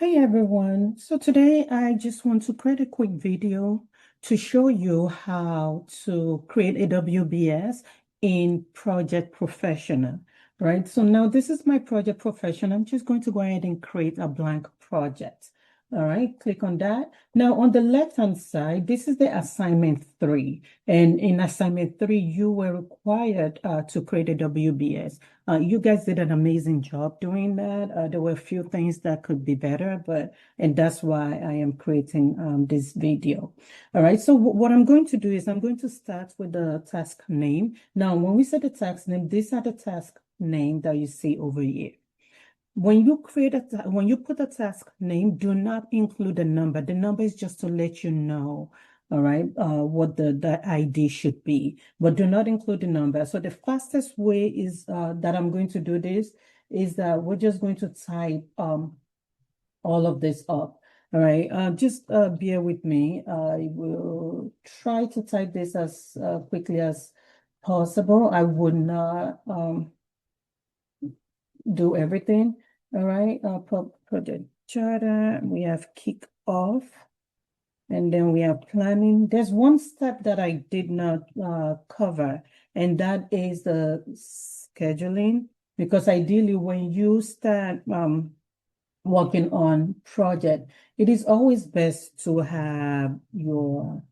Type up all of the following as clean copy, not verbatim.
Hey everyone. So today I just want to create a quick video to show you how to create a WBS in Project Professional, right? So now this is my Project Professional. I'm just going to go ahead and create a blank project. All right, click on that. Now on the left-hand side, this is the assignment 3. And in assignment 3, you were required to create a WBS. You guys did an amazing job doing that. There were a few things that could be better, and that's why I am creating this video. All right, so what I'm going to do is I'm going to start with the task name. Now, when we set the task name, these are the task name that you see over here. When you put a task name, do not include a number. The number is just to let you know, all right, what the ID should be, but do not include the number. So the fastest way is that I'm going to do this is that we're just going to type all of this up. All right, just bear with me. I will try to type this as quickly as possible. I would not do everything. All right, project charter, we have kick off, and then we have planning. There's one step that I did not cover, and that is the scheduling, because ideally when you start working on project, it is always best to have your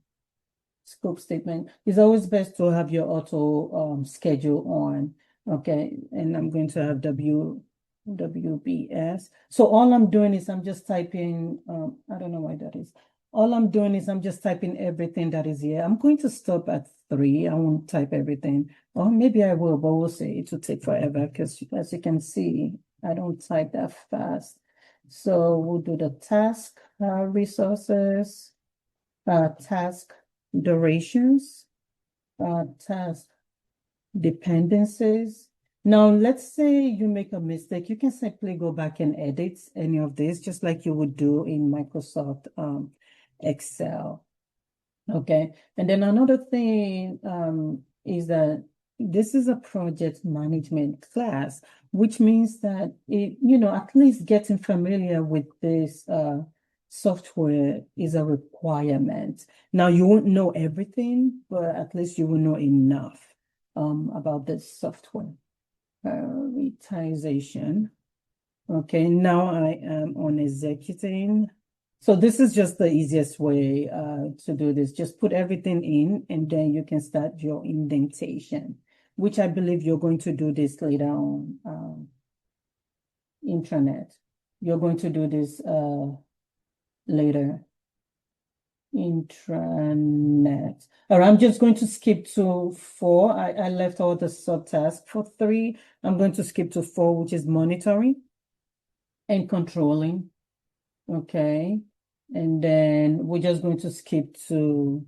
scope statement. It's always best to have your auto schedule on. Okay, and I'm going to have WBS. So all I'm doing is I'm just typing, I don't know why that is. All I'm doing is I'm just typing everything that is here. I'm going to stop at 3. I won't type everything. Or maybe I will, but we'll see. It will take forever because as you can see, I don't type that fast. So we'll do the task resources, task durations, task dependencies. Now, let's say you make a mistake. You can simply go back and edit any of this, just like you would do in Microsoft Excel. Okay. And then another thing is that this is a project management class, which means that at least getting familiar with this software is a requirement. Now, you won't know everything, but at least you will know enough about this software. Prioritization. Okay, now I am on executing. So this is just the easiest way to do this. Just put everything in, and then you can start your indentation, which I believe you're going to do this later on intranet. You're going to do this later. Intranet. All right, I'm just going to skip to 4. I left all the subtasks for 3. I'm going to skip to 4, which is monitoring and controlling. Okay. And then we're just going to skip to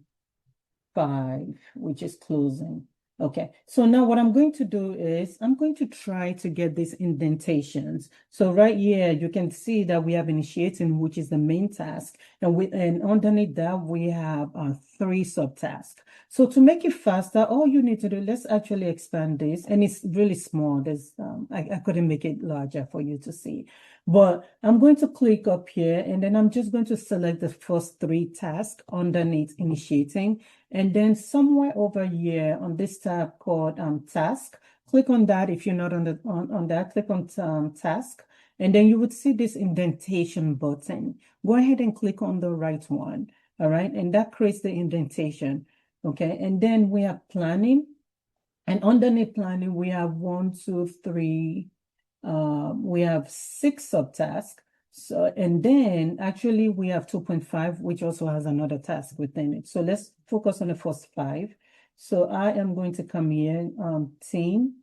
5, which is closing. Okay, so now what I'm going to do is I'm going to try to get these indentations. So right here, you can see that we have initiating, which is the main task. And underneath that, we have 3 subtasks. So to make it faster, all you need to do, let's actually expand this. And it's really small. There's I couldn't make it larger for you to see. But I'm going to click up here, and then I'm just going to select the first 3 tasks underneath initiating. And then somewhere over here on this tab called task, click on that. If you're not on that, click on task. And then you would see this indentation button. Go ahead and click on the right one. All right. And that creates the indentation. Okay. And then we have planning. And underneath planning, we have 1, 2, 3. We have 6 subtasks. So, and then actually we have 2.5, which also has another task within it. So let's focus on the first 5. So I am going to come here, team,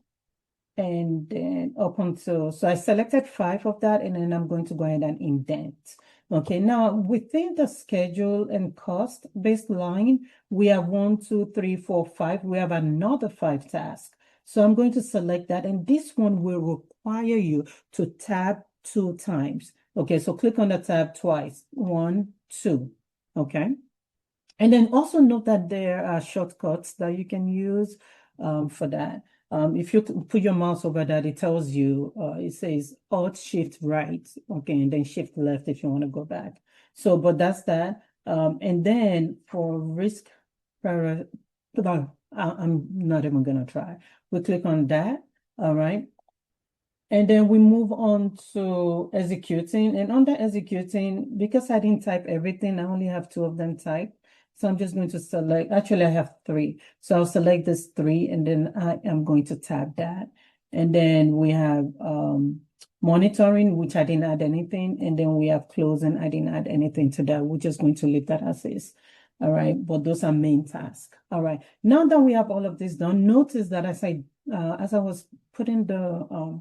and then up until, so I selected 5 of that, and then I'm going to go ahead and indent. Okay, now within the schedule and cost baseline, we have 1, 2, 3, 4, 5. We have another 5 tasks. So I'm going to select that, and this one will require you to tab 2 times. Okay, so click on the tab twice. 1, 2. Okay. And then also note that there are shortcuts that you can use for that. If you put your mouse over that, it tells you, it says Alt Shift right, okay, and then Shift left if you want to go back. So, but that's that. And then for risk, I'm not even gonna try. We click on that, all right. And then we move on to executing. And under executing, because I didn't type everything, I only have 2 of them typed. So I'm just going to select, actually I have 3. So I'll select this 3 and then I am going to tab that. And then we have monitoring, which I didn't add anything. And then we have closing, I didn't add anything to that. We're just going to leave that as is. All right, but those are main tasks. All right, now that we have all of this done, notice that as I was putting the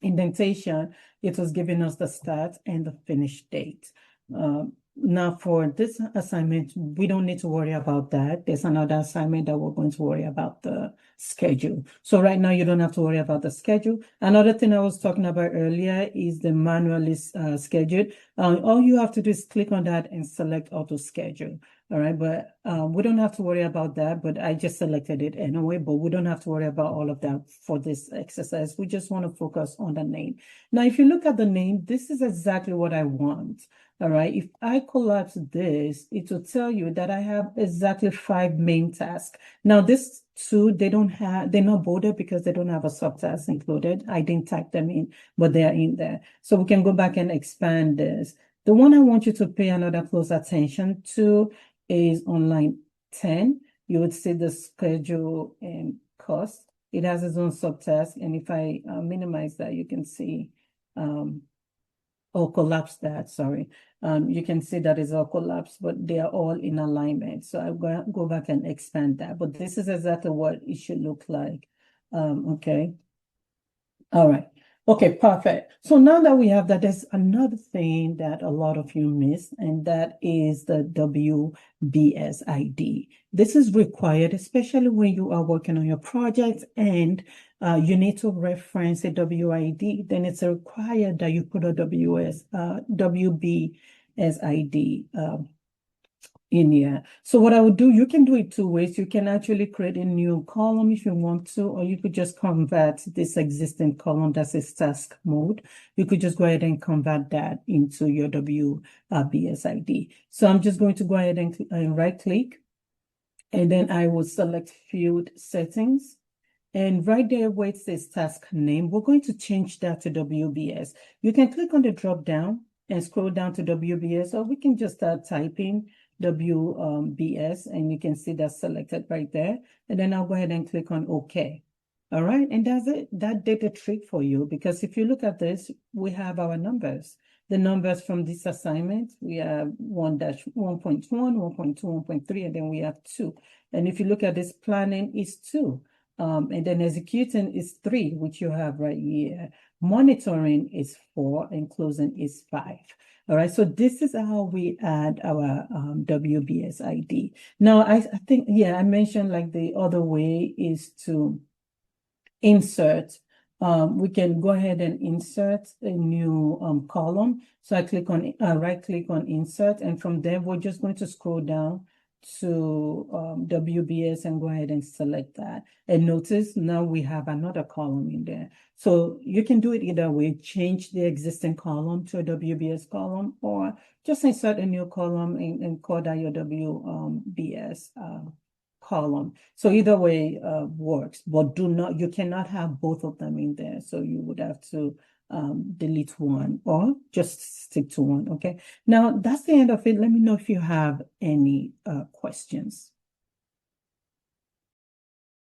indentation, it was giving us the start and the finish date. Now for this assignment, we don't need to worry about that. There's another assignment that we're going to worry about the schedule. So right now you don't have to worry about the schedule. Another thing I was talking about earlier is the manually scheduled. All you have to do is click on that and select auto schedule. All right, but we don't have to worry about that, but I just selected it anyway, but we don't have to worry about all of that for this exercise. We just want to focus on the name. Now, if you look at the name, this is exactly what I want. All right, if I collapse this, it will tell you that I have exactly 5 main tasks. Now, this 2, they're not bolded because they don't have a subtask included. I didn't type them in, but they're in there. So we can go back and expand this. The one I want you to pay another close attention to is on line 10. You would see the schedule and cost. It has its own subtask. And if I minimize that, you can see, or collapse that, sorry. You can see that it's all collapsed, but they are all in alignment. So I'm going to go back and expand that. But this is exactly what it should look like. Okay. All right. Okay, perfect. So now that we have that, there's another thing that a lot of you miss, and that is the WBS ID. This is required, especially when you are working on your project and you need to reference a WID, then it's required that you put a WBS ID in here. So what I would do, you can do it 2 ways. You can actually create a new column if you want to, or you could just convert this existing column that says task mode. You could just go ahead and convert that into your WBS ID. So I'm just going to go ahead and right click, and then I will select field settings. And right there where it says task name, we're going to change that to WBS. You can click on the drop down and scroll down to WBS, or we can just start typing WBS, and you can see that's selected right there. And then I'll go ahead and click on OK. All right, and that's it. That did the trick for you, because if you look at this, we have our numbers. The numbers from this assignment, we have 1-1.1, 1.2, 1.3, and then we have 2. And if you look at this, planning is 2. And then executing is 3, which you have right here. Monitoring is 4, and closing is 5. All right, so this is how we add our WBS ID. Now, I think, yeah, I mentioned like the other way is to insert. We can go ahead and insert a new column. So I click on right click on insert, and from there we're just going to scroll down to WBS and go ahead and select that. And notice now we have another column in there. So you can do it either way, change the existing column to a WBS column, or just insert a new column and call that your WBS column. So either way works, but you cannot have both of them in there. So you would have to delete one or just stick to one. Okay. Now that's the end of it. Let me know if you have any questions.